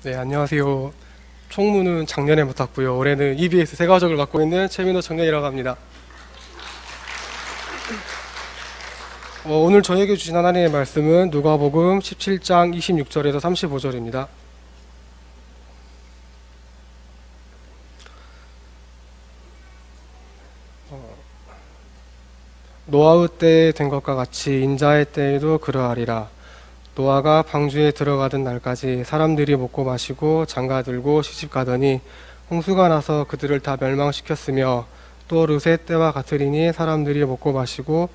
네, 안녕하세요. 총무는 작년에 맡았고요. 올해는 EBS 세가족을 맡고 있는 최민호 청년이라고 합니다. 오늘 저에게 주신 하나님의 말씀은 누가복음 17장 26절에서 35절입니다. 노아의 때에 된 것과 같이 인자의 때에도 그러하리라. 노아가 방주에 들어가던 날까지 사람들이 먹고 마시고 장가들고 시집가더니 홍수가 나서 그들을 다 멸망시켰으며, 또 르세 때와 같으리니 사람들이 먹고 마시고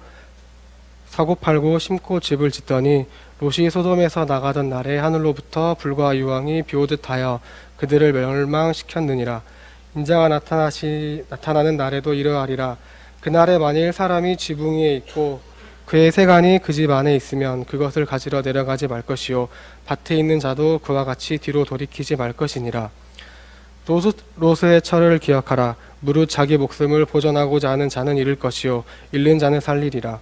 사고 팔고 심고 집을 짓더니 롯이 소돔에서 나가던 날에 하늘로부터 불과 유황이 비오듯 하여 그들을 멸망시켰느니라. 인자가 나타나는 날에도 이러하리라. 그날에 만일 사람이 지붕 위에 있고 그의 세간이 그 집 안에 있으면 그것을 가지러 내려가지 말 것이요, 밭에 있는 자도 그와 같이 뒤로 돌이키지 말 것이니라. 롯의 철을 기억하라. 무릇 자기 목숨을 보전하고자 하는 자는 잃을 것이요, 잃는 자는 살리리라.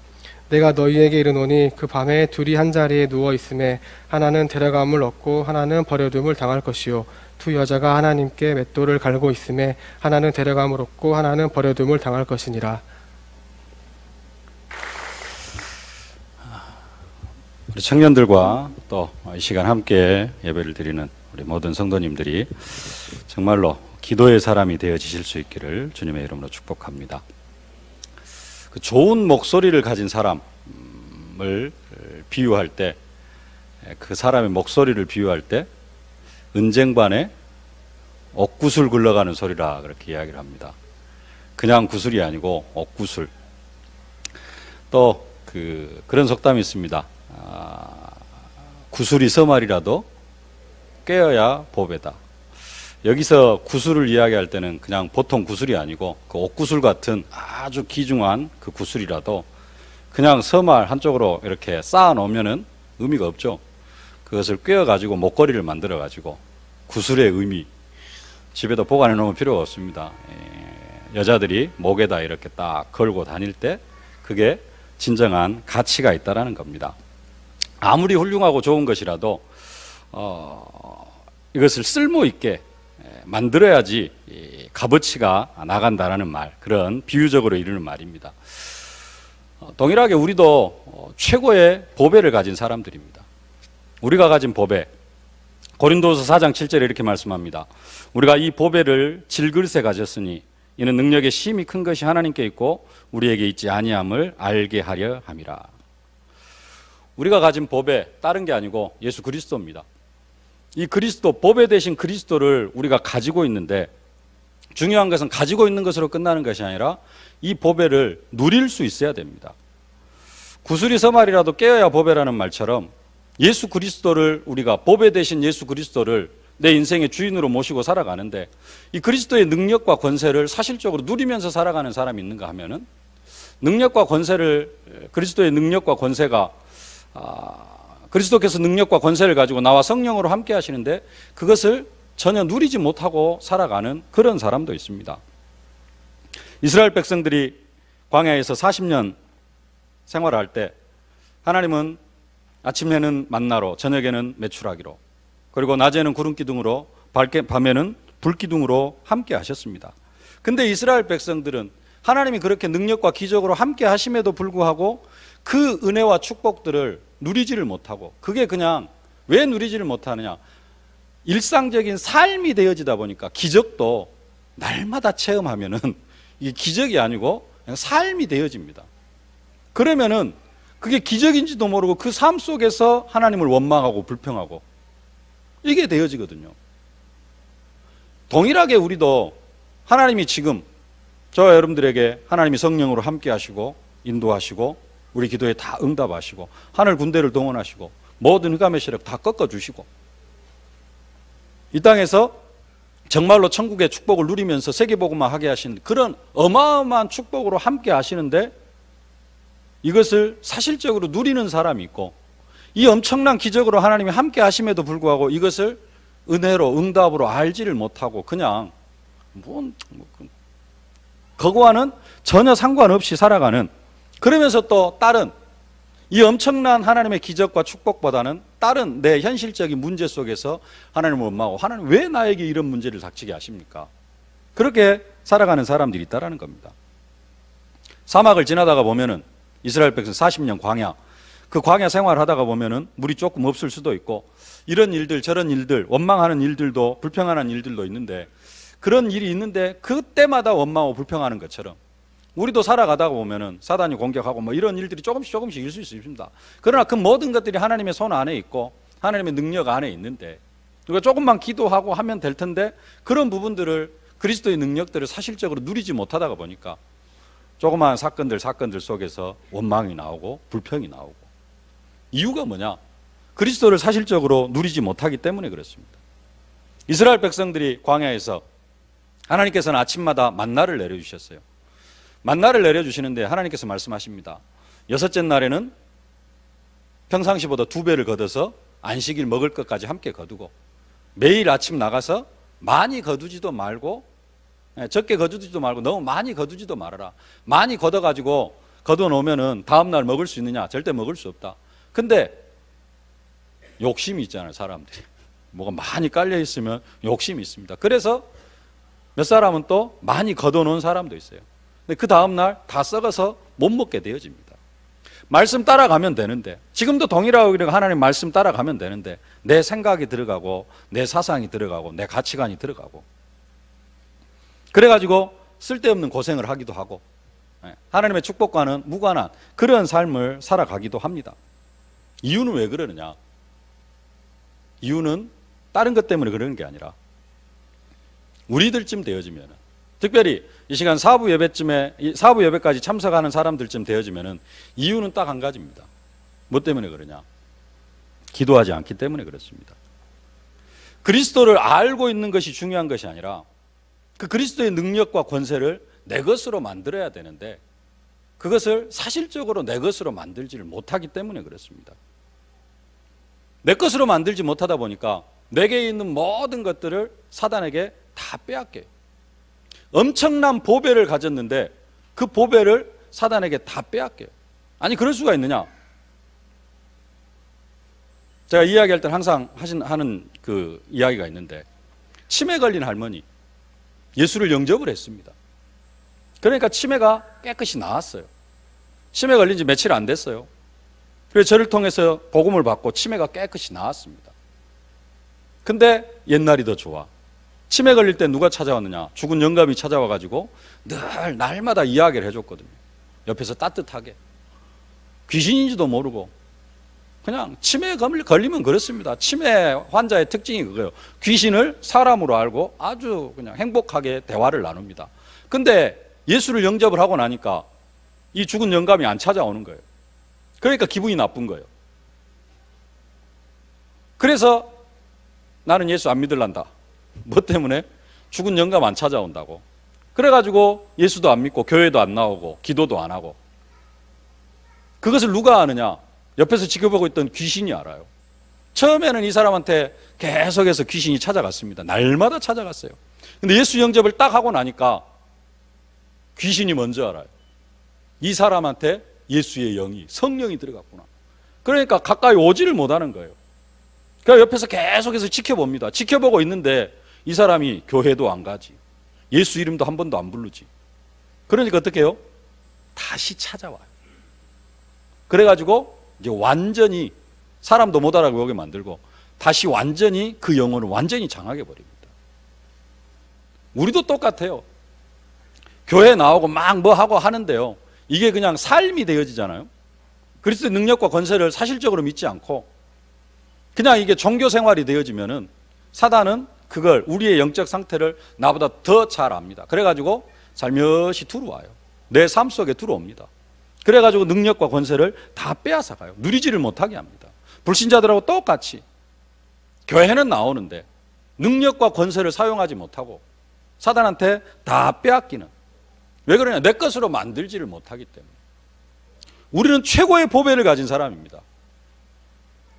내가 너희에게 이르노니 그 밤에 둘이 한 자리에 누워 있음에 하나는 데려감을 얻고 하나는 버려둠을 당할 것이요, 두 여자가 하나님께 맷돌을 갈고 있음에 하나는 데려감을 얻고 하나는 버려둠을 당할 것이니라. 우리 청년들과 또 이 시간 함께 예배를 드리는 우리 모든 성도님들이 정말로 기도의 사람이 되어지실 수 있기를 주님의 이름으로 축복합니다. 그 좋은 목소리를 가진 사람을 비유할 때, 그 사람의 목소리를 비유할 때 은쟁반에 옥구슬 굴러가는 소리라 그렇게 이야기를 합니다. 그냥 구슬이 아니고 옥구슬. 또 그런 속담이 있습니다. 구슬이 서말이라도 꿰어야 보배다. 여기서 구슬을 이야기할 때는 그냥 보통 구슬이 아니고 그 옥구슬 같은 아주 귀중한 그 구슬이라도 그냥 서말 한쪽으로 이렇게 쌓아 놓으면은 의미가 없죠. 그것을 꿰어 가지고 목걸이를 만들어 가지고 구슬의 의미, 집에다 보관해 놓으면 필요가 없습니다. 여자들이 목에다 이렇게 딱 걸고 다닐 때 그게 진정한 가치가 있다라는 겁니다. 아무리 훌륭하고 좋은 것이라도 이것을 쓸모 있게 만들어야지 값어치가 나간다라는 말, 그런 비유적으로 이르는 말입니다. 동일하게 우리도 최고의 보배를 가진 사람들입니다. 우리가 가진 보배, 고린도서 4장 7절에 이렇게 말씀합니다. 우리가 이 보배를 질그릇에 가졌으니 이는 능력의 심히 큰 것이 하나님께 있고 우리에게 있지 아니함을 알게 하려 함이라. 우리가 가진 보배, 다른 게 아니고 예수 그리스도입니다. 이 그리스도, 보배 대신 그리스도를 우리가 가지고 있는데, 중요한 것은 가지고 있는 것으로 끝나는 것이 아니라 이 보배를 누릴 수 있어야 됩니다. 구슬이 서말이라도 깨어야 보배라는 말처럼 예수 그리스도를, 우리가 보배 대신 예수 그리스도를 내 인생의 주인으로 모시고 살아가는데, 이 그리스도의 능력과 권세를 사실적으로 누리면서 살아가는 사람이 있는가 하면은, 능력과 권세를, 그리스도의 능력과 권세가 그리스도께서 능력과 권세를 가지고 나와 성령으로 함께 하시는데 그것을 전혀 누리지 못하고 살아가는 그런 사람도 있습니다. 이스라엘 백성들이 광야에서 40년 생활할 때 하나님은 아침에는 만나로, 저녁에는 메추라기로, 그리고 낮에는 구름기둥으로, 밤에는 불기둥으로 함께 하셨습니다. 근데 이스라엘 백성들은 하나님이 그렇게 능력과 기적으로 함께 하심에도 불구하고 그 은혜와 축복들을 누리지를 못하고, 그게 그냥 왜 누리지를 못하느냐, 일상적인 삶이 되어지다 보니까 기적도 날마다 체험하면은 이게 기적이 아니고 그냥 삶이 되어집니다. 그러면은 그게 기적인지도 모르고 그 삶 속에서 하나님을 원망하고 불평하고 이게 되어지거든요. 동일하게 우리도 하나님이 지금 저와 여러분들에게 하나님이 성령으로 함께 하시고 인도하시고 우리 기도에 다 응답하시고 하늘 군대를 동원하시고 모든 흑암의 세력 다 꺾어주시고 이 땅에서 정말로 천국의 축복을 누리면서 세계복음화 하게 하신 그런 어마어마한 축복으로 함께 하시는데, 이것을 사실적으로 누리는 사람이 있고, 이 엄청난 기적으로 하나님이 함께 하심에도 불구하고 이것을 은혜로 응답으로 알지를 못하고 그냥 그거와는 전혀 상관없이 살아가는, 그러면서 또 다른 이 엄청난 하나님의 기적과 축복보다는 다른 내 현실적인 문제 속에서 하나님을 원망하고, 하나님 왜 나에게 이런 문제를 닥치게 하십니까? 그렇게 살아가는 사람들이 있다라는 겁니다. 사막을 지나다가 보면은 이스라엘 백성 40년 광야, 그 광야 생활을 하다가 보면은 물이 조금 없을 수도 있고, 이런 일들 저런 일들, 원망하는 일들도, 불평하는 일들도 있는데, 그런 일이 있는데 그때마다 원망하고 불평하는 것처럼 우리도 살아가다가 보면은 사단이 공격하고 뭐 이런 일들이 조금씩 있을 수 있습니다. 그러나 그 모든 것들이 하나님의 손 안에 있고 하나님의 능력 안에 있는데, 우리가 조금만 기도하고 하면 될 텐데, 그런 부분들을, 그리스도의 능력들을 사실적으로 누리지 못하다가 보니까 조그마한 사건들 속에서 원망이 나오고 불평이 나오고. 이유가 뭐냐? 그리스도를 사실적으로 누리지 못하기 때문에 그렇습니다. 이스라엘 백성들이 광야에서 하나님께서는 아침마다 만나를 내려주셨어요. 만나를 내려주시는데 하나님께서 말씀하십니다. 여섯째 날에는 평상시보다 2배를 걷어서 안식일 먹을 것까지 함께 거두고, 매일 아침 나가서 많이 거두지도 말고, 적게 거두지도 말고 너무 많이 거두지도 말아라. 많이 걷어가지고 거둬놓으면은 다음날 먹을 수 있느냐? 절대 먹을 수 없다. 근데 욕심이 있잖아요, 사람들이. 뭐가 많이 깔려 있으면 욕심이 있습니다. 그래서 몇 사람은 또 많이 걷어놓은 사람도 있어요. 근데 그 다음날 다 썩어서 못 먹게 되어집니다. 말씀 따라가면 되는데, 지금도 동일하게 하나님 말씀 따라가면 되는데, 내 생각이 들어가고 내 사상이 들어가고 내 가치관이 들어가고, 그래가지고 쓸데없는 고생을 하기도 하고, 하나님의 축복과는 무관한 그런 삶을 살아가기도 합니다. 이유는 왜 그러느냐? 이유는 다른 것 때문에 그러는 게 아니라, 우리들쯤 되어지면, 특별히 이 시간 사부 예배까지 참석하는 사람들쯤 되어지면 이유는 딱 한 가지입니다. 뭐 때문에 그러냐? 기도하지 않기 때문에 그렇습니다. 그리스도를 알고 있는 것이 중요한 것이 아니라, 그 그리스도의 능력과 권세를 내 것으로 만들어야 되는데, 그것을 사실적으로 내 것으로 만들지를 못하기 때문에 그렇습니다. 내 것으로 만들지 못하다 보니까 내게 있는 모든 것들을 사단에게 다 빼앗겨요. 엄청난 보배를 가졌는데 그 보배를 사단에게 다 빼앗겨요. 아니, 그럴 수가 있느냐? 제가 이야기할 때 항상 하는 그 이야기가 있는데, 치매 걸린 할머니, 예수를 영접을 했습니다. 그러니까 치매가 깨끗이 나았어요. 치매 걸린 지 며칠 안 됐어요. 그래서 저를 통해서 복음을 받고 치매가 깨끗이 나았습니다. 근데 옛날이 더 좋아. 치매 걸릴 때 누가 찾아왔느냐? 죽은 영감이 찾아와가지고 늘 날마다 이야기를 해줬거든요. 옆에서 따뜻하게. 귀신인지도 모르고. 그냥 치매에 걸리면 그렇습니다. 치매 환자의 특징이 그거예요. 귀신을 사람으로 알고 아주 그냥 행복하게 대화를 나눕니다. 근데 예수를 영접을 하고 나니까 이 죽은 영감이 안 찾아오는 거예요. 그러니까 기분이 나쁜 거예요. 그래서 나는 예수 안 믿을란다. 뭐 때문에? 죽은 영감 안 찾아온다고. 그래가지고 예수도 안 믿고 교회도 안 나오고 기도도 안 하고. 그것을 누가 아느냐? 옆에서 지켜보고 있던 귀신이 알아요. 처음에는 이 사람한테 계속해서 귀신이 찾아갔습니다. 날마다 찾아갔어요. 근데 예수 영접을 딱 하고 나니까 귀신이 먼저 알아요. 이 사람한테 예수의 영이, 성령이 들어갔구나. 그러니까 가까이 오지를 못하는 거예요. 그러니까 옆에서 계속해서 지켜봅니다. 지켜보고 있는데 이 사람이 교회도 안 가지, 예수 이름도 한 번도 안 부르지. 그러니까 어떻게 해요? 다시 찾아와요. 그래가지고 이제 완전히 사람도 못 알아보게 만들고 다시 완전히 그 영혼을 완전히 장악해 버립니다. 우리도 똑같아요. 교회 나오고 막 뭐 하고 하는데요, 이게 그냥 삶이 되어지잖아요. 그리스도의 능력과 권세를 사실적으로 믿지 않고 그냥 이게 종교 생활이 되어지면은 사단은 그걸, 우리의 영적 상태를 나보다 더 잘 압니다. 그래가지고 살며시 들어와요. 내 삶 속에 들어옵니다. 그래가지고 능력과 권세를 다 빼앗아가요. 누리지를 못하게 합니다. 불신자들하고 똑같이 교회는 나오는데 능력과 권세를 사용하지 못하고 사단한테 다 빼앗기는. 왜 그러냐? 내 것으로 만들지를 못하기 때문에. 우리는 최고의 보배를 가진 사람입니다.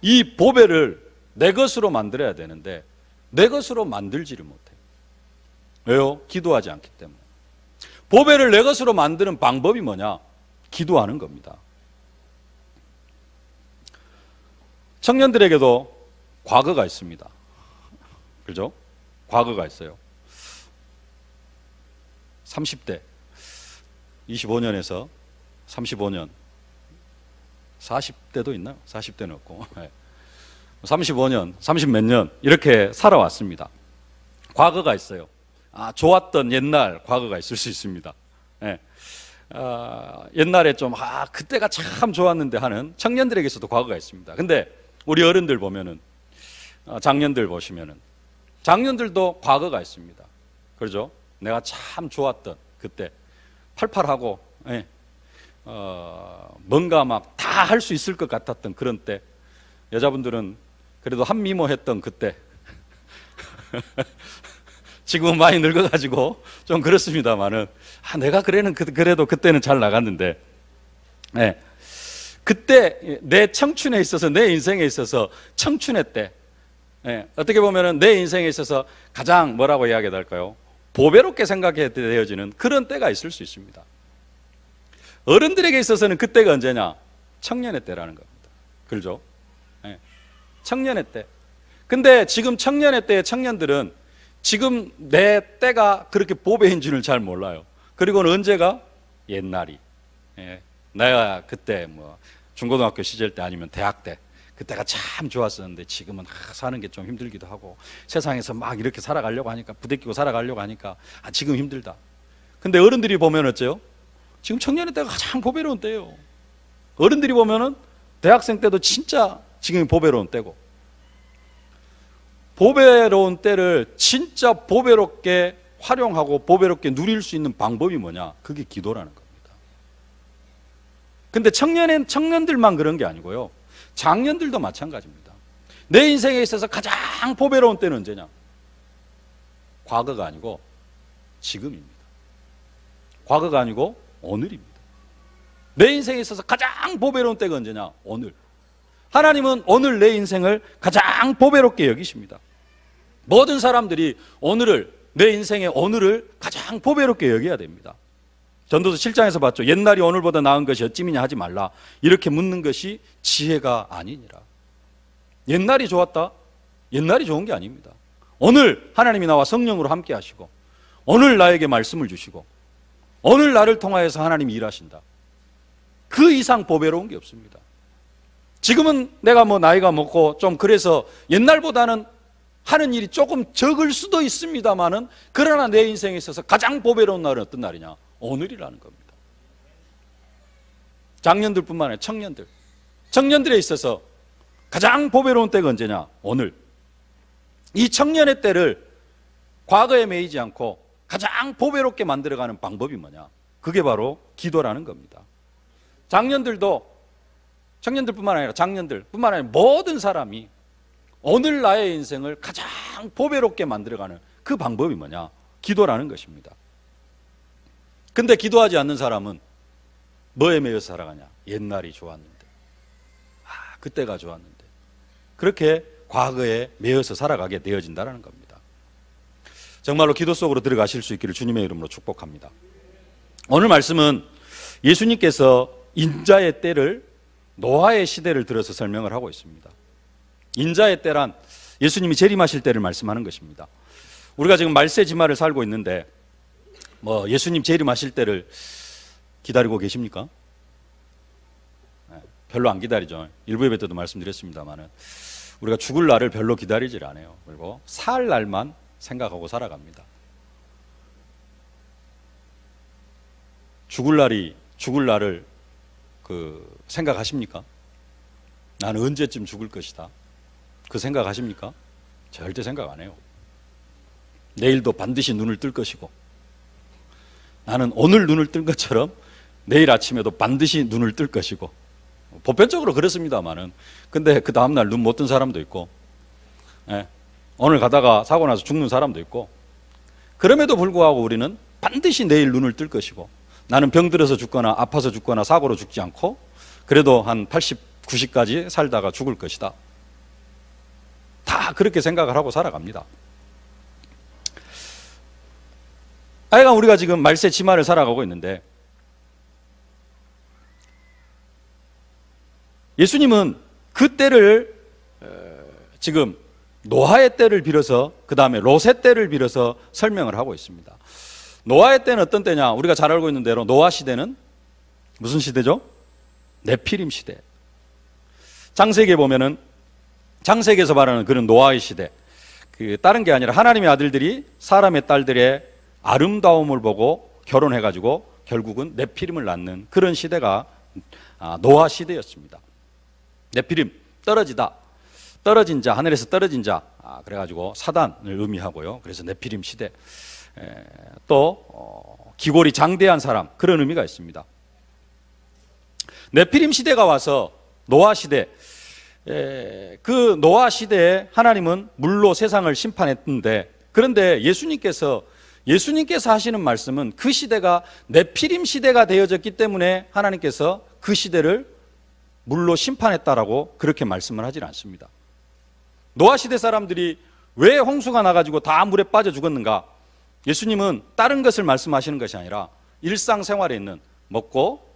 이 보배를 내 것으로 만들어야 되는데 내 것으로 만들지를 못해요. 왜요? 기도하지 않기 때문에. 보배를 내 것으로 만드는 방법이 뭐냐? 기도하는 겁니다. 청년들에게도 과거가 있습니다. 그죠? 과거가 있어요. 30대, 25년에서 35년, 40대도 있나요? 40대는 없고 35년, 30 몇 년 이렇게 살아왔습니다. 과거가 있어요. 좋았던 옛날 과거가 있을 수 있습니다. 예. 옛날에 좀 그때가 참 좋았는데 하는 청년들에게서도 과거가 있습니다. 근데 우리 어른들 보면은 장년들 보시면은 장년들도 과거가 있습니다. 그렇죠? 내가 참 좋았던 그때 팔팔하고 뭔가 막 다 할 수 있을 것 같았던 그런 때, 여자분들은 그래도 한미모했던 그때 지금은 많이 늙어가지고 좀 그렇습니다만은 내가 그래도 그때는 잘 나갔는데, 그때 내 청춘에 있어서, 내 인생에 있어서 청춘의 때, 어떻게 보면은 내 인생에 있어서 가장 뭐라고 이야기해야 될까요? 보배롭게 생각해야 되어지는 그런 때가 있을 수 있습니다. 어른들에게 있어서는 그때가 언제냐? 청년의 때라는 겁니다. 그렇죠? 청년의 때. 근데 지금 청년의 때의 청년들은 지금 내 때가 그렇게 보배인 줄을 잘 몰라요. 그리고는 언제가? 옛날이. 내가 그때 뭐 중고등학교 시절 때 아니면 대학 때 그때가 참 좋았었는데 지금은 사는 게 좀 힘들기도 하고, 세상에서 막 이렇게 살아가려고 하니까, 부대끼고 살아가려고 하니까 지금 힘들다. 근데 어른들이 보면 어째요? 지금 청년의 때가 가장 보배로운 때예요. 어른들이 보면은 대학생 때도 진짜 지금이 보배로운 때고, 보배로운 때를 진짜 보배롭게 활용하고 보배롭게 누릴 수 있는 방법이 뭐냐? 그게 기도라는 겁니다. 근데 청년들만 그런 게 아니고요, 장년들도 마찬가지입니다. 내 인생에 있어서 가장 보배로운 때는 언제냐? 과거가 아니고 지금입니다. 과거가 아니고 오늘입니다. 내 인생에 있어서 가장 보배로운 때가 언제냐? 오늘. 하나님은 오늘 내 인생을 가장 보배롭게 여기십니다. 모든 사람들이 오늘을, 내 인생의 오늘을 가장 보배롭게 여겨야 됩니다. 전도서 7장에서 봤죠. 옛날이 오늘보다 나은 것이 어찌미냐 하지 말라. 이렇게 묻는 것이 지혜가 아니니라. 옛날이 좋았다? 옛날이 좋은 게 아닙니다. 오늘 하나님이 나와 성령으로 함께 하시고, 오늘 나에게 말씀을 주시고, 오늘 나를 통하여서 하나님이 일하신다. 그 이상 보배로운 게 없습니다. 지금은 내가 뭐 나이가 먹고 좀 그래서 옛날보다는 하는 일이 조금 적을 수도 있습니다만은, 그러나 내 인생에 있어서 가장 보배로운 날은 어떤 날이냐? 오늘이라는 겁니다. 장년들뿐만 아니라 청년들에 있어서 가장 보배로운 때가 언제냐? 오늘. 이 청년의 때를 과거에 매이지 않고 가장 보배롭게 만들어가는 방법이 뭐냐? 그게 바로 기도라는 겁니다. 청년들뿐만 아니라 장년들뿐만 아니라 모든 사람이 오늘 나의 인생을 가장 보배롭게 만들어가는 그 방법이 뭐냐? 기도라는 것입니다. 근데 기도하지 않는 사람은 뭐에 매여서 살아가냐? 옛날이 좋았는데, 그때가 좋았는데, 그렇게 과거에 매여서 살아가게 되어진다는 겁니다. 정말로 기도 속으로 들어가실 수 있기를 주님의 이름으로 축복합니다. 오늘 말씀은 예수님께서 인자의 때를, 노아의 시대를 들어서 설명을 하고 있습니다. 인자의 때란 예수님이 재림하실 때를 말씀하는 것입니다. 우리가 지금 말세지마를 살고 있는데 예수님 재림하실 때를 기다리고 계십니까? 별로 안 기다리죠. 일부 예배 때도 말씀드렸습니다만은 우리가 죽을 날을 별로 기다리질 않아요. 그리고 살 날만 생각하고 살아갑니다. 죽을 날을 생각하십니까? 나는 언제쯤 죽을 것이다. 그 생각하십니까? 절대 생각 안 해요. 내일도 반드시 눈을 뜰 것이고, 나는 오늘 눈을 뜬 것처럼 내일 아침에도 반드시 눈을 뜰 것이고, 보편적으로 그렇습니다만은, 근데 그 다음날 눈 못 뜬 사람도 있고, 오늘 가다가 사고 나서 죽는 사람도 있고, 그럼에도 불구하고 우리는 반드시 내일 눈을 뜰 것이고, 나는 병들어서 죽거나 아파서 죽거나 사고로 죽지 않고 그래도 한 80, 90까지 살다가 죽을 것이다. 다 그렇게 생각을 하고 살아갑니다. 하여간 우리가 지금 말세 지마를 살아가고 있는데, 예수님은 그 때를 지금 노아의 때를 빌어서 그 다음에 롯의 때를 빌어서 설명을 하고 있습니다. 노아의 때는 어떤 때냐? 우리가 잘 알고 있는 대로 노아 시대는 무슨 시대죠? 네피림 시대. 창세기에 보면은 창세기에서 말하는 그런 노아의 시대, 그 다른 게 아니라 하나님의 아들들이 사람의 딸들의 아름다움을 보고 결혼해가지고 결국은 네피림을 낳는 그런 시대가 노아 시대였습니다. 네피림, 떨어진 자, 하늘에서 떨어진 자, 그래가지고 사단을 의미하고요. 그래서 네피림 시대. 또 기골이 장대한 사람, 그런 의미가 있습니다. 네피림 시대가 와서 노아 시대, 그 노아 시대에 하나님은 물로 세상을 심판했는데, 그런데 예수님께서 하시는 말씀은 그 시대가 네피림 시대가 되어졌기 때문에 하나님께서 그 시대를 물로 심판했다라고 그렇게 말씀을 하질 않습니다. 노아 시대 사람들이 왜 홍수가 나가지고 다 물에 빠져 죽었는가? 예수님은 다른 것을 말씀하시는 것이 아니라 일상생활에 있는 먹고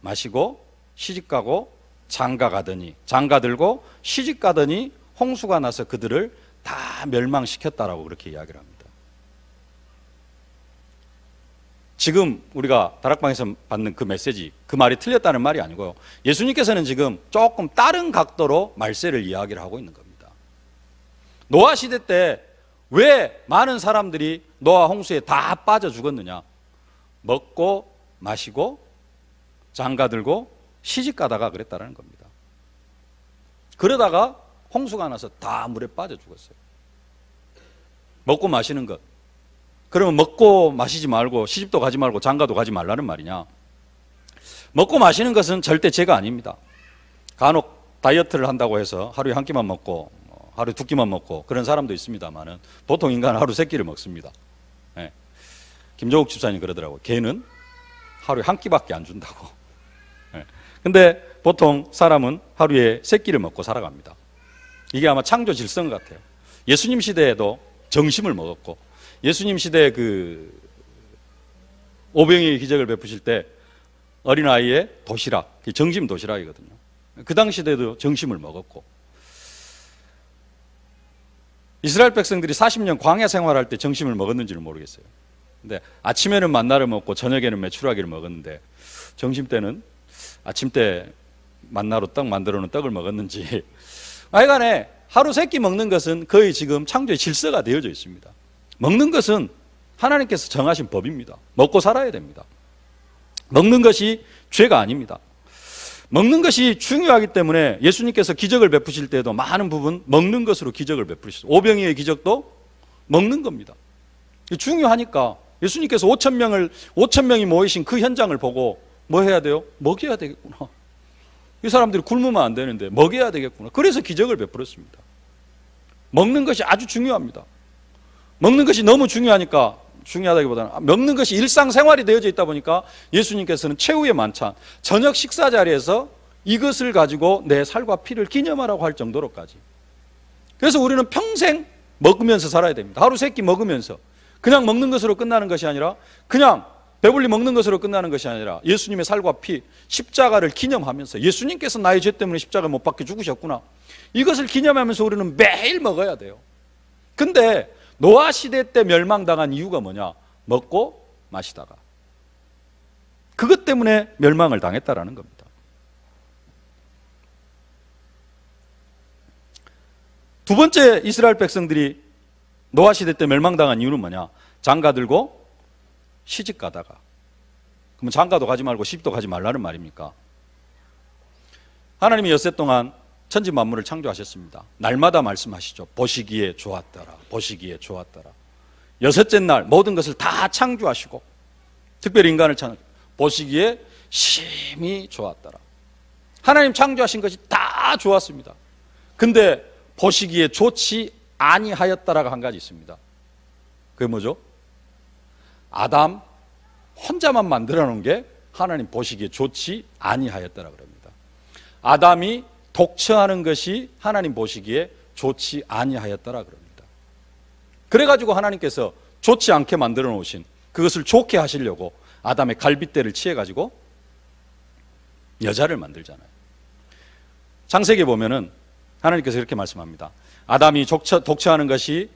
마시고 시집가고 장가들고 시집가더니 홍수가 나서 그들을 다 멸망시켰다라고 그렇게 이야기를 합니다. 지금 우리가 다락방에서 받는 그 메시지, 그 말이 틀렸다는 말이 아니고요. 예수님께서는 지금 조금 다른 각도로 말세를 이야기를 하고 있는 겁니다. 노아 시대 때 왜 많은 사람들이 노아 홍수에 다 빠져 죽었느냐? 먹고 마시고 장가들고 시집가다가 그랬다는 겁니다. 그러다가 홍수가 나서 다 물에 빠져 죽었어요. 먹고 마시는 것. 그러면 먹고 마시지 말고 시집도 가지 말고 장가도 가지 말라는 말이냐? 먹고 마시는 것은 절대 죄가 아닙니다. 간혹 다이어트를 한다고 해서 하루에 한 끼만 먹고 하루에 두 끼만 먹고 그런 사람도 있습니다만은 보통 인간은 하루 세 끼를 먹습니다. 네. 김종욱 집사님 그러더라고요. 개는 하루에 한 끼밖에 안 준다고. 네. 근데 보통 사람은 하루에 세 끼를 먹고 살아갑니다. 이게 아마 창조 질서 같아요. 예수님 시대에도 정심을 먹었고, 예수님 시대에 그 오병이의 기적을 베푸실 때 어린아이의 도시락, 정심 도시락이거든요. 그 당시에도 정심을 먹었고, 이스라엘 백성들이 40년 광야 생활할 때 정심을 먹었는지는 모르겠어요. 근데 아침에는 만나를 먹고 저녁에는 메추라기를 먹었는데 점심 때는 아침 때 만나로 떡 만들어 놓은 떡을 먹었는지 하여간에 하루 세 끼 먹는 것은 거의 지금 창조의 질서가 되어져 있습니다. 먹는 것은 하나님께서 정하신 법입니다. 먹고 살아야 됩니다. 먹는 것이 죄가 아닙니다. 먹는 것이 중요하기 때문에 예수님께서 기적을 베푸실 때도 많은 부분 먹는 것으로 기적을 베푸셨어요. 오병이의 기적도 먹는 겁니다. 중요하니까 예수님께서 5천 명이 모이신 그 현장을 보고 뭐 해야 돼요? 먹여야 되겠구나. 이 사람들이 굶으면 안 되는데 먹여야 되겠구나. 그래서 기적을 베풀었습니다. 먹는 것이 아주 중요합니다. 먹는 것이 너무 중요하니까, 중요하다기보다는 먹는 것이 일상생활이 되어져 있다 보니까 예수님께서는 최후의 만찬, 저녁 식사 자리에서 이것을 가지고 내 살과 피를 기념하라고 할 정도로까지. 그래서 우리는 평생 먹으면서 살아야 됩니다. 하루 세 끼 먹으면서. 그냥 먹는 것으로 끝나는 것이 아니라, 그냥 배불리 먹는 것으로 끝나는 것이 아니라 예수님의 살과 피, 십자가를 기념하면서, 예수님께서 나의 죄 때문에 십자가 못 박혀 죽으셨구나, 이것을 기념하면서 우리는 매일 먹어야 돼요. 근데 노아 시대 때 멸망당한 이유가 뭐냐? 먹고 마시다가. 그것 때문에 멸망을 당했다라는 겁니다. 두 번째, 이스라엘 백성들이 노아 시대 때 멸망당한 이유는 뭐냐? 장가들고 시집 가다가. 그러면 장가도 가지 말고 시집도 가지 말라는 말입니까? 하나님이 엿새 동안 천지 만물을 창조하셨습니다. 날마다 말씀하시죠. 보시기에 좋았더라. 보시기에 좋았더라. 여섯째 날 모든 것을 다 창조하시고, 특별히 인간을 보시기에 심히 좋았더라. 하나님 창조하신 것이 다 좋았습니다. 근데 보시기에 좋지 아니하였다라가 한 가지 있습니다. 그게 뭐죠? 아담 혼자만 만들어 놓은 게 하나님 보시기에 좋지 아니하였다라 그럽니다. 아담이 독처하는 것이 하나님 보시기에 좋지 아니하였다라 그럽니다. 그래가지고 하나님께서 좋지 않게 만들어 놓으신 그것을 좋게 하시려고 아담의 갈빗대를 취해가지고 여자를 만들잖아요. 창세기에 보면은 하나님께서 이렇게 말씀합니다. 아담이 독처하는 것이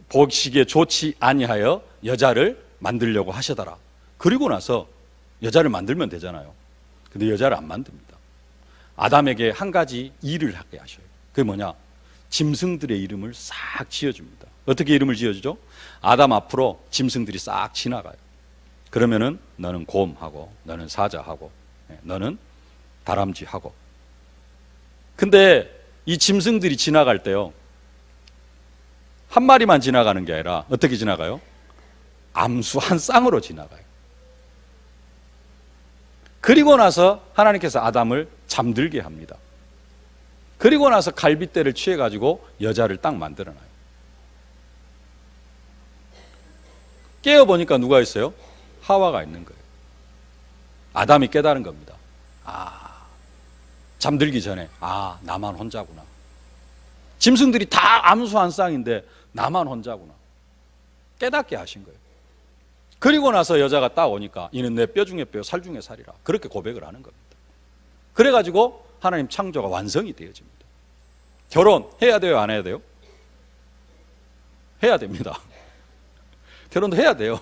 보시기에 좋지 아니하여 여자를 만들려고 하시더라. 그리고 나서 여자를 만들면 되잖아요. 근데 여자를 안 만듭니다. 아담에게 한 가지 일을 하게 하셔요. 그게 뭐냐? 짐승들의 이름을 싹 지어줍니다. 어떻게 이름을 지어주죠? 아담 앞으로 짐승들이 싹 지나가요. 그러면은 너는 곰하고 너는 사자하고 너는 다람쥐하고. 근데 이 짐승들이 지나갈 때요, 한 마리만 지나가는 게 아니라 어떻게 지나가요? 암수 한 쌍으로 지나가요. 그리고 나서 하나님께서 아담을 잠들게 합니다. 그리고 나서 갈빗대를 취해가지고 여자를 딱 만들어놔요. 깨어보니까 누가 있어요? 하와가 있는 거예요. 아담이 깨달은 겁니다. 잠들기 전에 나만 혼자구나. 짐승들이 다 암수 한 쌍인데 나만 혼자구나. 깨닫게 하신 거예요. 그리고 나서 여자가 딱 오니까 이는 내 뼈 중에 뼈, 살 중에 살이라. 그렇게 고백을 하는 겁니다. 그래가지고 하나님 창조가 완성이 되어집니다. 결혼해야 돼요? 안 해야 돼요? 해야 됩니다. 결혼도 해야 돼요.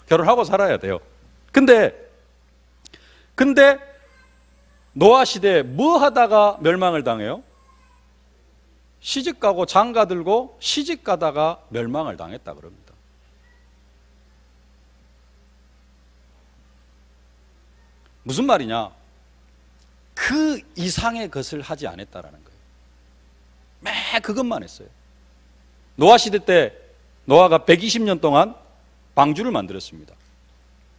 결혼하고 살아야 돼요. 근데 노아 시대에 뭐 하다가 멸망을 당해요? 시집가고 장가들고 시집가다가 멸망을 당했다 그럽니다. 무슨 말이냐? 그 이상의 것을 하지 않았다라는 거예요. 매 그것만 했어요. 노아 시대 때 노아가 120년 동안 방주를 만들었습니다.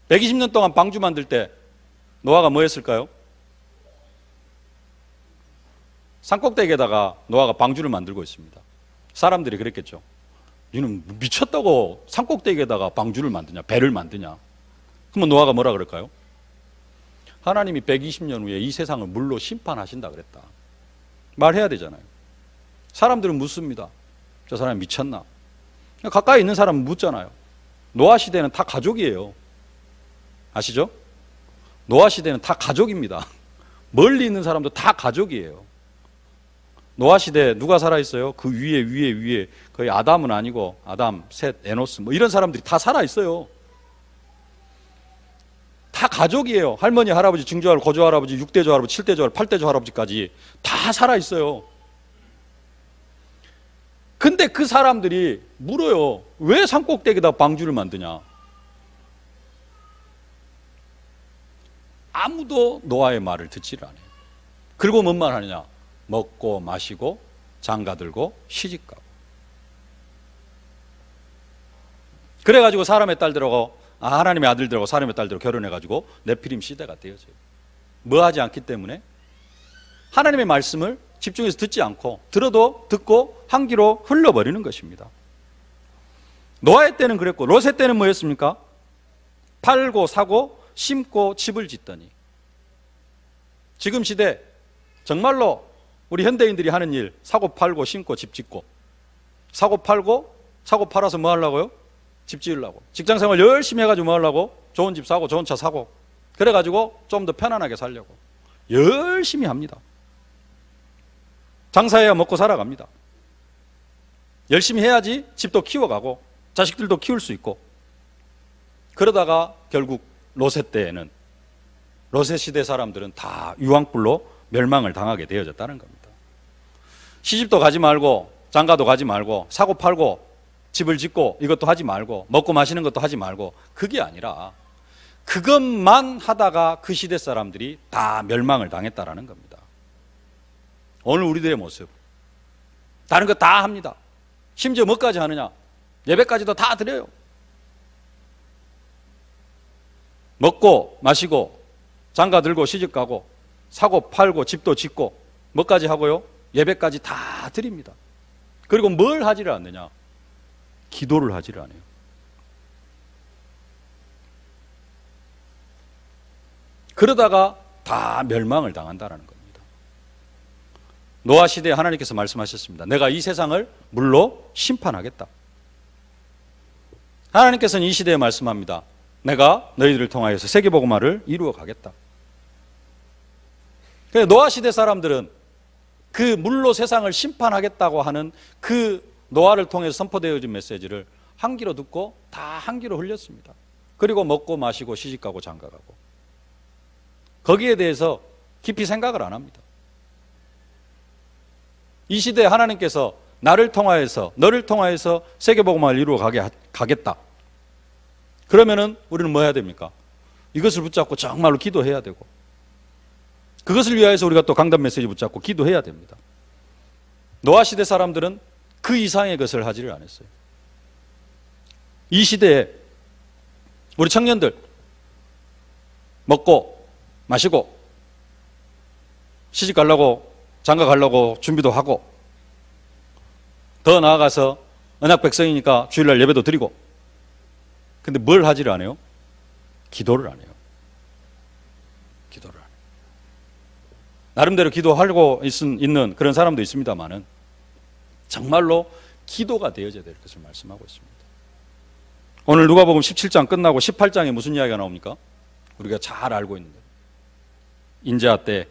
120년 동안 방주 만들 때 노아가 뭐 했을까요? 산꼭대기에다가 노아가 방주를 만들고 있습니다. 사람들이 그랬겠죠. 너는 미쳤다고 산꼭대기에다가 방주를 만드냐, 배를 만드냐. 그러면 노아가 뭐라 그럴까요? 하나님이 120년 후에 이 세상을 물로 심판하신다 그랬다. 말해야 되잖아요. 사람들은 묻습니다. 저 사람이 미쳤나? 가까이 있는 사람은 묻잖아요. 노아 시대는 다 가족이에요. 아시죠? 노아 시대는 다 가족입니다. 멀리 있는 사람도 다 가족이에요. 노아 시대에 누가 살아있어요? 그 위에 거의 아담은 아니고 아담, 셋, 에노스 뭐 이런 사람들이 다 살아있어요. 다 가족이에요. 할머니, 할아버지, 증조할아버지, 고조할아버지, 6대조 할아버지, 7대조 할아버지, 8대조 할아버지까지 다 살아있어요. 근데 그 사람들이 물어요. 왜 산꼭대기에다 방주를 만드냐? 아무도 노아의 말을 듣지를 않아요. 그리고 뭔 말 하느냐? 먹고 마시고 장가들고 시집가고. 그래가지고 사람의 딸들하고 하나님의 아들들하고 사람의 딸들하고 결혼해가지고 네피림 시대가 되어져요. 뭐 하지 않기 때문에? 하나님의 말씀을 집중해서 듣지 않고 들어도 듣고 한 귀로 흘러버리는 것입니다. 노아의 때는 그랬고 롯의 때는 뭐였습니까? 팔고 사고 심고 집을 짓더니. 지금 시대 정말로 우리 현대인들이 하는 일, 사고 팔고 심고 집 짓고, 사고 팔고 사고 팔아서 뭐 하려고요? 집 지으려고. 직장생활 열심히 해가지고 뭐 하려고? 좋은 집 사고 좋은 차 사고, 그래가지고 좀 더 편안하게 살려고 열심히 합니다. 장사해야 먹고 살아갑니다. 열심히 해야지 집도 키워가고 자식들도 키울 수 있고. 그러다가 결국 롯의 때에는, 롯의 시대 사람들은 다 유황불로 멸망을 당하게 되어졌다는 겁니다. 시집도 가지 말고 장가도 가지 말고 사고 팔고 집을 짓고 이것도 하지 말고 먹고 마시는 것도 하지 말고, 그게 아니라 그것만 하다가 그 시대 사람들이 다 멸망을 당했다라는 겁니다. 오늘 우리들의 모습, 다른 거 다 합니다. 심지어 뭐까지 하느냐? 예배까지도 다 드려요. 먹고 마시고 장가 들고 시집 가고 사고 팔고 집도 짓고 뭐까지 하고요? 예배까지 다 드립니다. 그리고 뭘 하지를 않느냐? 기도를 하지를 않아요. 그러다가 다 멸망을 당한다는 겁니다. 노아 시대에 하나님께서 말씀하셨습니다. 내가 이 세상을 물로 심판하겠다. 하나님께서는 이 시대에 말씀합니다. 내가 너희들을 통하여서 세계복음화를 이루어 가겠다. 노아 시대 사람들은 그 물로 세상을 심판하겠다고 하는 그 노아를 통해서 선포되어진 메시지를 한 귀로 듣고 다 한 귀로 흘렸습니다. 그리고 먹고 마시고 시집가고 장가가고, 거기에 대해서 깊이 생각을 안 합니다. 이 시대에 하나님께서 나를 통하여서, 너를 통하여서 세계복음화를 이루어 가겠다. 그러면은 우리는 뭐 해야 됩니까? 이것을 붙잡고 정말로 기도해야 되고, 그것을 위하여서 우리가 또 강단 메시지 붙잡고 기도해야 됩니다. 노아 시대 사람들은 그 이상의 것을 하지를 않았어요. 이 시대에 우리 청년들 먹고 마시고 시집 가려고 장가 가려고 준비도 하고, 더 나아가서 언약 백성이니까 주일날 예배도 드리고, 근데 뭘 하지를 않아요? 기도를 안 해요. 기도를 안 해요. 나름대로 기도하려고 있는 그런 사람도 있습니다만은 정말로 기도가 되어져야 될 것을 말씀하고 있습니다. 오늘 누가복음 17장 끝나고 18장에 무슨 이야기가 나옵니까? 우리가 잘 알고 있는데, 인자하 때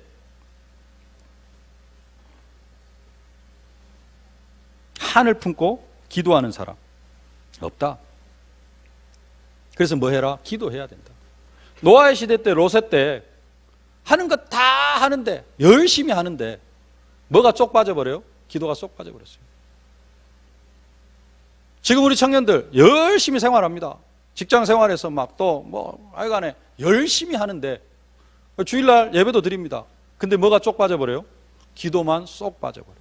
한을 품고 기도하는 사람 없다. 그래서 뭐 해라? 기도해야 된다. 노아의 시대 때, 롯의 때 하는 것 다 하는데, 열심히 하는데 뭐가 쏙 빠져버려요? 기도가 쏙 빠져버렸어요. 지금 우리 청년들 열심히 생활합니다. 직장 생활에서 막 또 뭐 하여간에 열심히 하는데 주일날 예배도 드립니다. 근데 뭐가 쏙 빠져버려요? 기도만 쏙 빠져버려요.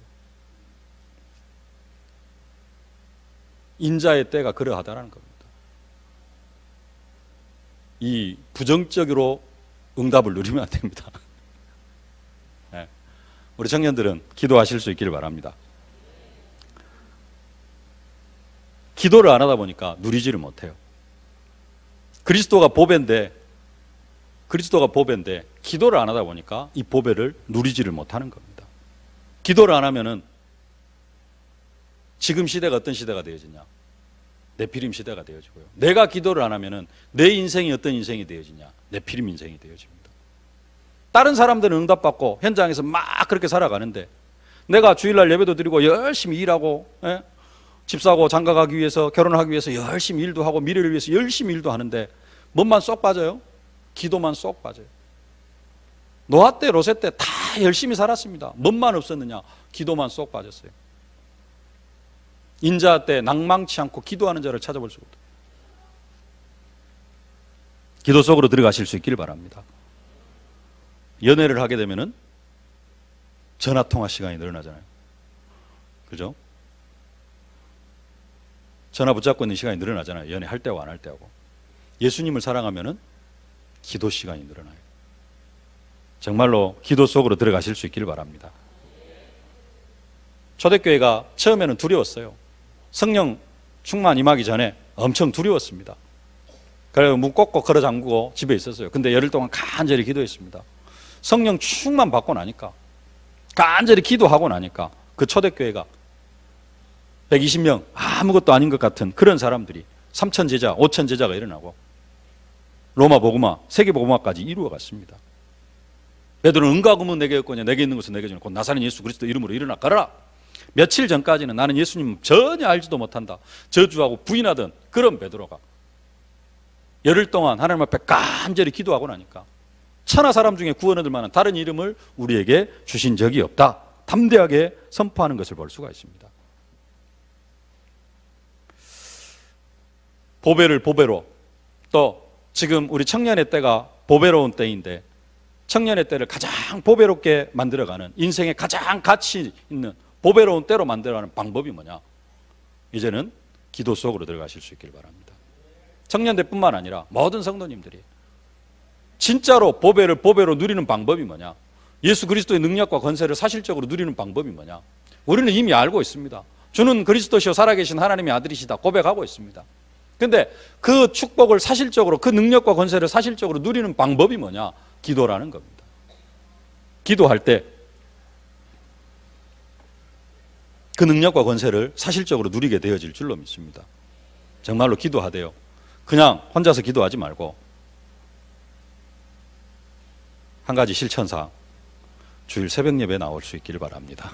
인자의 때가 그러하다라는 겁니다. 이 부정적으로 응답을 누리면 안 됩니다. 네. 우리 청년들은 기도하실 수 있기를 바랍니다. 기도를 안 하다 보니까 누리지를 못해요. 그리스도가 보배인데 기도를 안 하다 보니까 이 보배를 누리지를 못하는 겁니다. 기도를 안 하면은 지금 시대가 어떤 시대가 되어지냐? 네피림 시대가 되어지고요. 내가 기도를 안 하면은 내 인생이 어떤 인생이 되어지냐? 네피림 인생이 되어집니다. 다른 사람들은 응답받고 현장에서 막 그렇게 살아가는데, 내가 주일날 예배도 드리고 열심히 일하고, 집 사고 장가 가기 위해서, 결혼하기 위해서 열심히 일도 하고 미래를 위해서 열심히 일도 하는데 뭔만 쏙 빠져요? 기도만 쏙 빠져요. 노아 때, 롯의 때 다 열심히 살았습니다. 뭔만 없었느냐? 기도만 쏙 빠졌어요. 인자하 때 낭망치 않고 기도하는 자를 찾아볼 수가 없다. 기도 속으로 들어가실 수 있기를 바랍니다. 연애를 하게 되면은 전화 통화 시간이 늘어나잖아요. 그죠? 전화 붙잡고 있는 시간이 늘어나잖아요. 연애할 때하고 안 할 때하고. 예수님을 사랑하면은 기도 시간이 늘어나요. 정말로 기도 속으로 들어가실 수 있기를 바랍니다. 초대교회가 처음에는 두려웠어요. 성령 충만 임하기 전에 엄청 두려웠습니다. 그래서 문 꼭꼭 걸어 잠그고 집에 있었어요. 근데 열흘 동안 간절히 기도했습니다. 성령 충만 받고 나니까, 간절히 기도하고 나니까 그 초대교회가 120명 아무것도 아닌 것 같은 그런 사람들이 3천 제자, 5천 제자가 일어나고 로마 복음화, 세계 복음화까지 이루어갔습니다. 베드로는 은과 금은 내게 없거냐, 내게 있는 것은 내게 주는 곧 나사렛 예수 그리스도 이름으로 일어나 가라. 며칠 전까지는 나는 예수님 전혀 알지도 못한다, 저주하고 부인하던 그런 베드로가 열흘 동안 하나님 앞에 간절히 기도하고 나니까 천하 사람 중에 구원 얻을 만한 다른 이름을 우리에게 주신 적이 없다, 담대하게 선포하는 것을 볼 수가 있습니다. 보배를 보배로, 또 지금 우리 청년의 때가 보배로운 때인데, 청년의 때를 가장 보배롭게 만들어가는, 인생에 가장 가치 있는 보배로운 때로 만들어가는 방법이 뭐냐? 이제는 기도 속으로 들어가실 수 있길 바랍니다. 청년들뿐만 아니라 모든 성도님들이 진짜로 보배를 보배로 누리는 방법이 뭐냐? 예수 그리스도의 능력과 권세를 사실적으로 누리는 방법이 뭐냐? 우리는 이미 알고 있습니다. 주는 그리스도시요 살아계신 하나님의 아들이시다 고백하고 있습니다. 근데 그 축복을 사실적으로, 그 능력과 권세를 사실적으로 누리는 방법이 뭐냐? 기도라는 겁니다. 기도할 때 그 능력과 권세를 사실적으로 누리게 되어질 줄로 믿습니다. 정말로 기도하되요, 그냥 혼자서 기도하지 말고 한 가지 실천사항, 주일 새벽 예배 나올 수 있기를 바랍니다.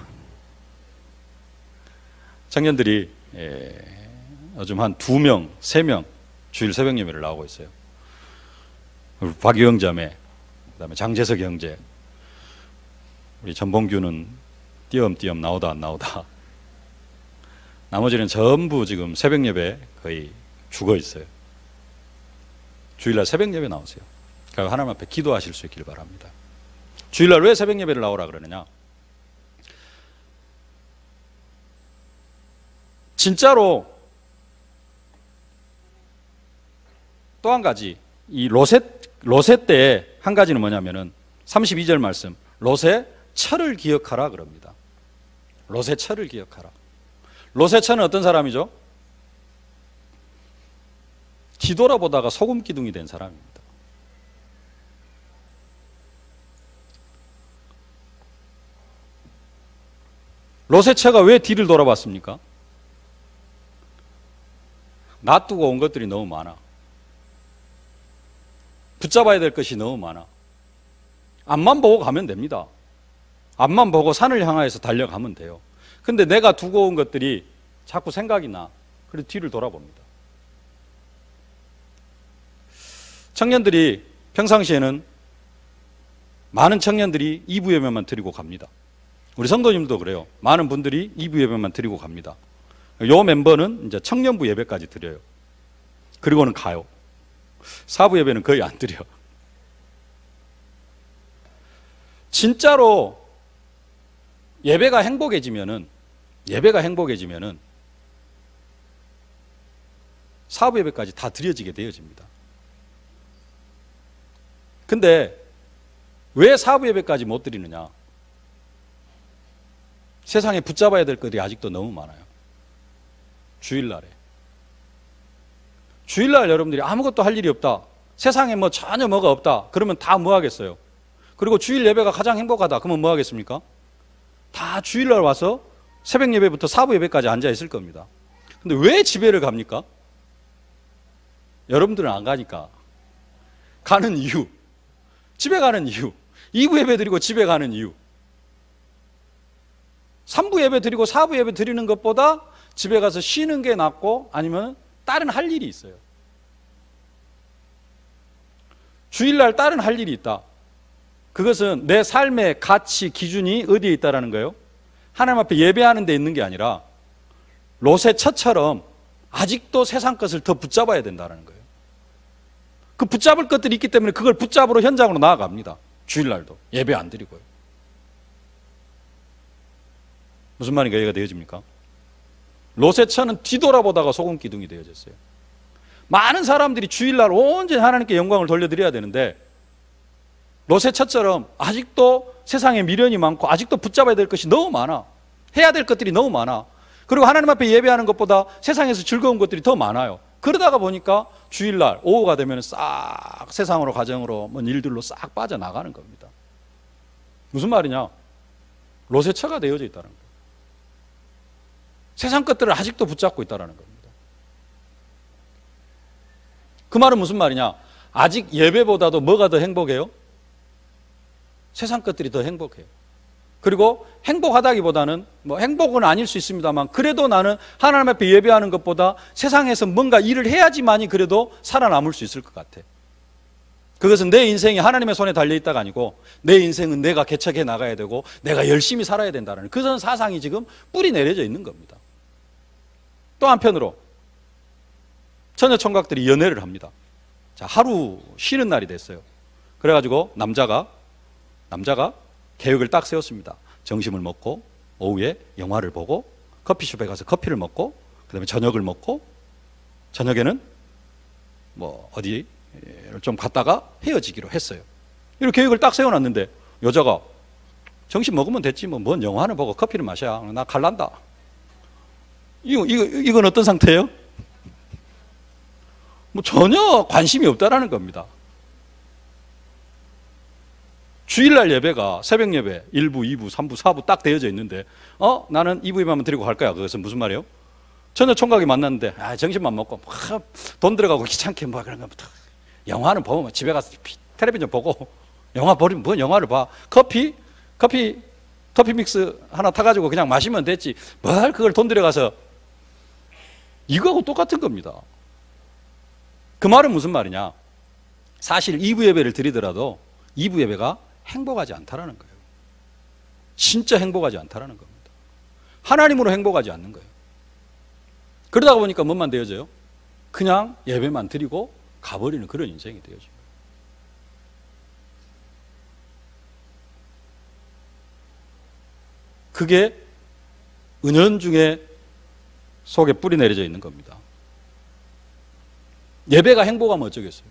청년들이 요즘 한 2명, 3명 주일 새벽 예배를 나오고 있어요. 박유영 자매, 그다음에 장재석 형제, 우리 전봉규는 띄엄띄엄 나오다 안 나오다. 나머지는 전부 지금 새벽 예배 거의 죽어 있어요. 주일날 새벽 예배 나오세요. 그러니까 하나님 앞에 기도하실 수 있기를 바랍니다. 주일날 왜 새벽 예배를 나오라 그러느냐? 진짜로 또 한 가지, 이 로세 때 한 가지는 뭐냐면은 32절 말씀, 로세 철을 기억하라 그럽니다. 로세 철을 기억하라. 로세 철은 어떤 사람이죠? 뒤돌아보다가 소금 기둥이 된 사람입니다. 로세처가 왜 뒤를 돌아봤습니까? 놔두고 온 것들이 너무 많아. 붙잡아야 될 것이 너무 많아. 앞만 보고 가면 됩니다. 앞만 보고 산을 향하여서 달려가면 돼요. 근데 내가 두고 온 것들이 자꾸 생각이 나. 그래서 뒤를 돌아봅니다. 청년들이 평상시에는 많은 청년들이 2부 예배만 드리고 갑니다. 우리 성도님도 그래요. 많은 분들이 2부 예배만 드리고 갑니다. 요 멤버는 이제 청년부 예배까지 드려요. 그리고는 가요. 4부 예배는 거의 안 드려. 진짜로 예배가 행복해지면은 4부 예배까지 다 드려지게 되어집니다. 근데 왜 4부 예배까지 못 드리느냐? 세상에 붙잡아야 될 것들이 아직도 너무 많아요. 주일날 여러분들이 아무것도 할 일이 없다, 세상에 뭐 전혀 뭐가 없다, 그러면 다 뭐 하겠어요? 그리고 주일 예배가 가장 행복하다, 그러면 뭐 하겠습니까? 다 주일날 와서 새벽 예배부터 4부 예배까지 앉아 있을 겁니다. 근데 왜 집회를 갑니까? 여러분들은 안 가니까. 가는 이유, 집에 가는 이유, 2부 예배 드리고 집에 가는 이유, 3부 예배 드리고 4부 예배 드리는 것보다 집에 가서 쉬는 게 낫고, 아니면 다른 할 일이 있어요. 주일날 다른 할 일이 있다. 그것은 내 삶의 가치 기준이 어디에 있다라는 거예요? 하나님 앞에 예배하는 데 있는 게 아니라 로세처처럼 아직도 세상 것을 더 붙잡아야 된다는 거예요. 그 붙잡을 것들이 있기 때문에 그걸 붙잡으러 현장으로 나아갑니다. 주일날도 예배 안 드리고요. 무슨 말인가 이해가 되어집니까? 로세처는 뒤돌아보다가 소금 기둥이 되어졌어요. 많은 사람들이 주일날 온전히 하나님께 영광을 돌려드려야 되는데, 로세처처럼 아직도 세상에 미련이 많고 아직도 붙잡아야 될 것이 너무 많아. 해야 될 것들이 너무 많아. 그리고 하나님 앞에 예배하는 것보다 세상에서 즐거운 것들이 더 많아요. 그러다가 보니까 주일날 오후가 되면 싹 세상으로, 가정으로, 뭔 일들로 싹 빠져나가는 겁니다. 무슨 말이냐? 로세처가 되어져 있다는 거예요. 세상 것들을 아직도 붙잡고 있다는 겁니다. 그 말은 무슨 말이냐? 아직 예배보다도 뭐가 더 행복해요? 세상 것들이 더 행복해요. 그리고 행복하다기보다는, 뭐 행복은 아닐 수 있습니다만, 그래도 나는 하나님 앞에 예배하는 것보다 세상에서 뭔가 일을 해야지만이 그래도 살아남을 수 있을 것 같아. 그것은 내 인생이 하나님의 손에 달려있다가 아니고, 내 인생은 내가 개척해 나가야 되고 내가 열심히 살아야 된다는 그런 사상이 지금 뿌리 내려져 있는 겁니다. 또 한편으로 처녀 총각들이 연애를 합니다. 자, 하루 쉬는 날이 됐어요. 그래가지고 남자가 계획을 딱 세웠습니다. 점심을 먹고 오후에 영화를 보고 커피숍에 가서 커피를 먹고, 그 다음에 저녁을 먹고, 저녁에는 뭐 어디를 좀 갔다가 헤어지기로 했어요. 이렇게 계획을 딱 세워놨는데 여자가 점심 먹으면 됐지 뭐, 뭔 영화를 보고 커피를 마셔, 나 갈란다. 이건 어떤 상태예요? 뭐 전혀 관심이 없다라는 겁니다. 주일날 예배가 새벽 예배 1부, 2부, 3부, 4부 딱 되어져 있는데, 나는 2부 예배만 드리고 갈 거야. 그것은 무슨 말이에요? 처녀 총각이 만났는데 점심만 먹고 돈 들어가고 귀찮게 뭐 그런 것부터 영화는 보면 집에 가서 텔레비전 보고, 영화 보면 뭔 영화를 봐. 커피 커피 믹스 하나 타가지고 그냥 마시면 됐지. 뭘 그걸 돈 들여가서. 이거하고 똑같은 겁니다. 그 말은 무슨 말이냐? 사실 2부 예배를 드리더라도 2부 예배가 행복하지 않다라는 거예요. 진짜 행복하지 않다라는 겁니다. 하나님으로 행복하지 않는 거예요. 그러다 보니까 뭐만 되어져요? 그냥 예배만 드리고 가버리는 그런 인생이 되어져요. 그게 은연중에 속에 뿌리 내려져 있는 겁니다. 예배가 행복하면 어쩌겠어요?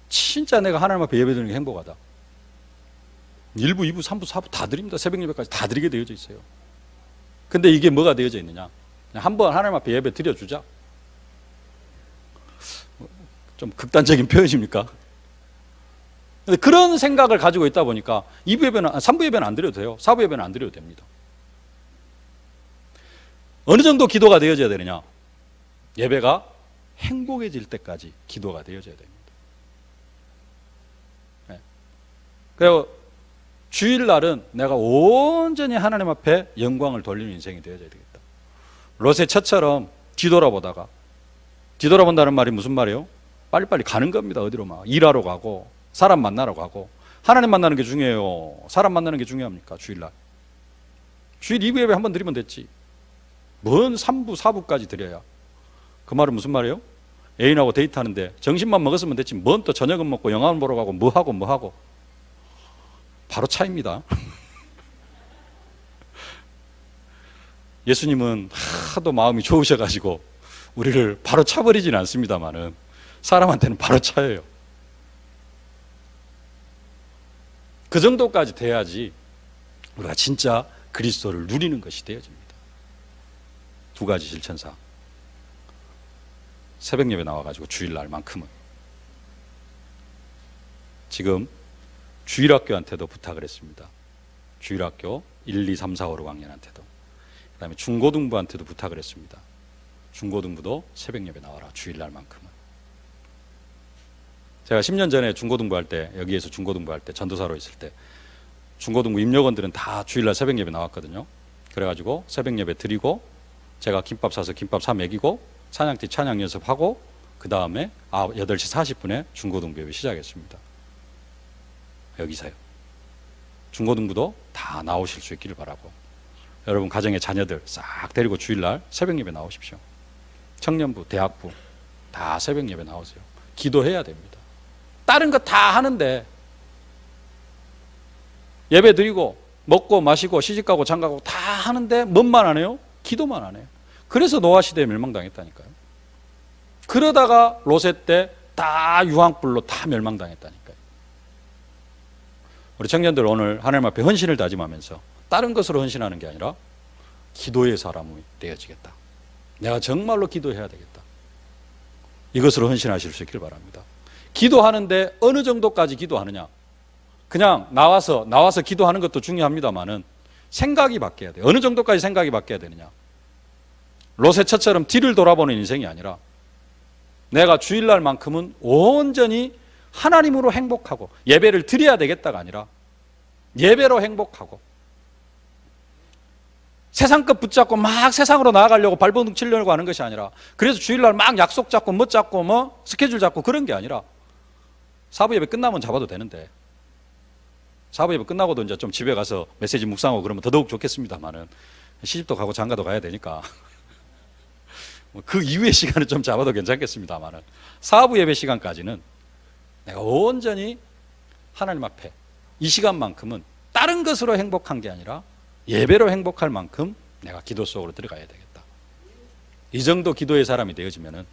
진짜 내가 하나님 앞에 예배 드리는 게 행복하다. 1부, 2부, 3부, 4부 다 드립니다. 새벽 예배까지 다 드리게 되어져 있어요. 근데 이게 뭐가 되어져 있느냐? 그냥 한번 하나님 앞에 예배 드려주자. 좀 극단적인 표현입니까? 근데 그런 생각을 가지고 있다 보니까 2부 예배는, 3부 예배는 안 드려도 돼요. 4부 예배는 안 드려도 됩니다. 어느 정도 기도가 되어져야 되느냐? 예배가 행복해질 때까지 기도가 되어져야 됩니다. 네. 그리고 주일날은 내가 온전히 하나님 앞에 영광을 돌리는 인생이 되어져야 되겠다. 롯의 처처럼 뒤돌아본다는 말이 무슨 말이에요? 빨리빨리 가는 겁니다. 어디로 막 일하러 가고 사람 만나러 가고. 하나님 만나는 게 중요해요? 사람 만나는 게 중요합니까? 주일날. 주일 2부 예배 한번 드리면 됐지. 뭔 3부, 4부까지 드려야. 그 말은 무슨 말이에요? 애인하고 데이트하는데 점심만 먹었으면 됐지. 뭔 또 저녁은 먹고 영화만 보러 가고 뭐하고. 바로 차입니다. 예수님은 하도 마음이 좋으셔가지고 우리를 바로 차버리지는 않습니다만은 사람한테는 바로 차예요. 그 정도까지 돼야지 우리가 진짜 그리스도를 누리는 것이 되어집니다. 두 가지 실천사. 새벽 예배 나와가지고 주일날만큼은. 지금 주일학교한테도 부탁을 했습니다. 주일학교 1, 2, 3, 4, 5, 6학년한테도. 그 다음에 중고등부한테도 부탁을 했습니다. 중고등부도 새벽 예배 나와라. 주일날만큼은. 제가 10년 전에 중고등부 할 때, 여기에서 중고등부 할 때, 전도사로 있을 때 중고등부 입력원들은 다 주일날 새벽 예배 나왔거든요. 그래가지고 새벽 예배 드리고 제가 김밥 사서 김밥 사 먹이고 찬양팀 찬양 연습하고 그 다음에 8시 40분에 중고등부 예배 시작했습니다. 여기서요. 중고등부도 다 나오실 수 있기를 바라고, 여러분 가정의 자녀들 싹 데리고 주일날 새벽 예배 나오십시오. 청년부, 대학부 다 새벽 예배 나오세요. 기도해야 됩니다. 다른 거 다 하는데 예배 드리고 먹고 마시고 시집가고 장가고 다 하는데 뭔만 안 해요? 기도만 안 해요. 그래서 노아 시대에 멸망당했다니까요. 그러다가 롯의 때 다 유황불로 다 멸망당했다니까요. 우리 청년들 오늘 하나님 앞에 헌신을 다짐하면서 다른 것으로 헌신하는 게 아니라 기도의 사람이 되어지겠다. 내가 정말로 기도해야 되겠다. 이것으로 헌신하실 수 있길 바랍니다. 기도하는데 어느 정도까지 기도하느냐? 그냥 나와서 기도하는 것도 중요합니다만은 생각이 바뀌어야 돼요. 어느 정도까지 생각이 바뀌어야 되느냐? 롯의 처처럼 뒤를 돌아보는 인생이 아니라 내가 주일날만큼은 온전히 하나님으로 행복하고 예배를 드려야 되겠다가 아니라 예배로 행복하고 세상 것 붙잡고 막 세상으로 나아가려고 발버둥 치려고 하는 것이 아니라, 그래서 주일날 막 약속 잡고 뭐 잡고 뭐 스케줄 잡고 그런 게 아니라 사부 예배 끝나면 잡아도 되는데, 사부 예배 끝나고도 이제 좀 집에 가서 메시지 묵상하고 그러면 더더욱 좋겠습니다만은 시집도 가고 장가도 가야 되니까 그 이후의 시간은 좀 잡아도 괜찮겠습니다만은 사부 예배 시간까지는 내가 온전히 하나님 앞에 이 시간만큼은 다른 것으로 행복한 게 아니라 예배로 행복할 만큼 내가 기도 속으로 들어가야 되겠다. 이 정도 기도의 사람이 되어지면은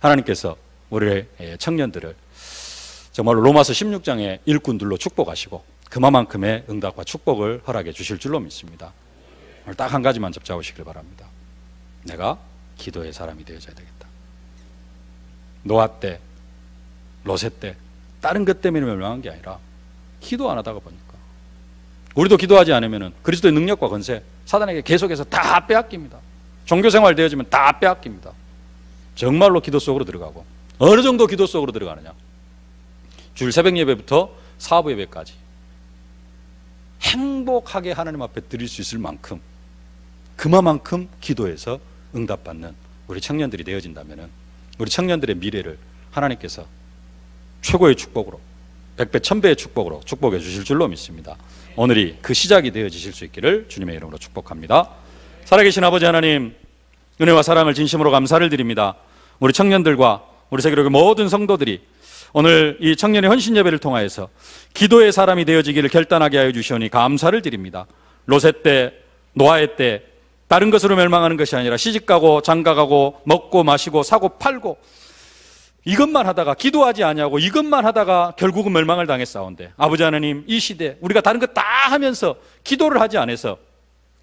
하나님께서 우리의 청년들을 정말로 로마서 16장의 일꾼들로 축복하시고 그만큼의 응답과 축복을 허락해 주실 줄로 믿습니다. 오늘 딱 한 가지만 잡자오시길 바랍니다. 내가 기도의 사람이 되어져야 되겠다. 노아 때, 롯의 때 다른 것 때문에 멸망한 게 아니라 기도 안 하다가 보니까, 우리도 기도하지 않으면 그리스도의 능력과 권세 사단에게 계속해서 다 빼앗깁니다. 종교생활 되어지면 다 빼앗깁니다. 정말로 기도 속으로 들어가고, 어느 정도 기도 속으로 들어가느냐? 주일 새벽 예배부터 사부 예배까지 행복하게 하나님 앞에 드릴 수 있을 만큼 그만큼 기도해서 응답받는 우리 청년들이 되어진다면 우리 청년들의 미래를 하나님께서 최고의 축복으로 100배 1000배의 축복으로 축복해 주실 줄로 믿습니다. 오늘이 그 시작이 되어지실 수 있기를 주님의 이름으로 축복합니다. 살아계신 아버지 하나님, 은혜와 사랑을 진심으로 감사를 드립니다. 우리 청년들과 우리 세계로의 모든 성도들이 오늘 이 청년의 헌신 예배를 통하여서 기도의 사람이 되어지기를 결단하게 하여 주시오니 감사를 드립니다. 롯의 때, 노아의 때 다른 것으로 멸망하는 것이 아니라 시집가고 장가가고 먹고 마시고 사고 팔고 이것만 하다가 기도하지 아니하고 이것만 하다가 결국은 멸망을 당했사온데 아버지 하나님, 이 시대 우리가 다른 것 다 하면서 기도를 하지 않아서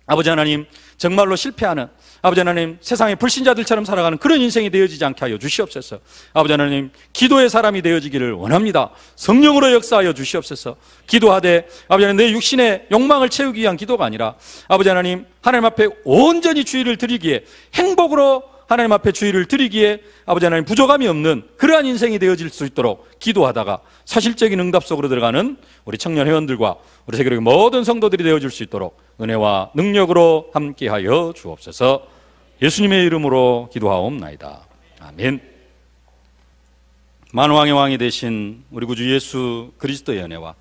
아버지 하나님 정말로 실패하는 아버지 하나님 세상의 불신자들처럼 살아가는 그런 인생이 되어지지 않게 하여 주시옵소서. 아버지 하나님 기도의 사람이 되어지기를 원합니다. 성령으로 역사하여 주시옵소서. 기도하되 아버지 하나님 내 육신의 욕망을 채우기 위한 기도가 아니라 아버지 하나님 하나님 앞에 온전히 주의를 드리기에 행복으로 하나님 앞에 주의를 드리기에 아버지 하나님 부족함이 없는 그러한 인생이 되어질 수 있도록 기도하다가 사실적인 응답 속으로 들어가는 우리 청년 회원들과 우리 세계의 모든 성도들이 되어줄 수 있도록 은혜와 능력으로 함께하여 주옵소서. 예수님의 이름으로 기도하옵나이다. 아멘. 만왕의 왕이 되신 우리 구주 예수 그리스도의 은혜와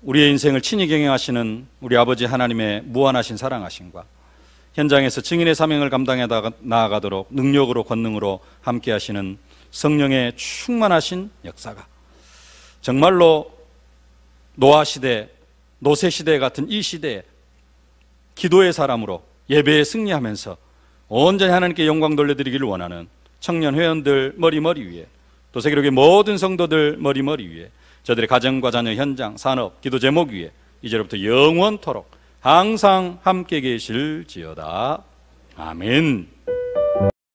우리의 인생을 친히 경영하시는 우리 아버지 하나님의 무한하신 사랑하심과 현장에서 증인의 사명을 감당해 나아가도록 능력으로 권능으로 함께 하시는 성령의 충만하신 역사가 정말로 노아 시대, 노세 시대 같은 이 시대에 기도의 사람으로 예배에 승리하면서 온전히 하나님께 영광 돌려드리기를 원하는 청년 회원들 머리 위에 또 세계로의 모든 성도들 머리 위에 저들의 가정과 자녀, 현장, 산업, 기도 제목 위에 이제로부터 영원토록 항상 함께 계실지어다. 아멘.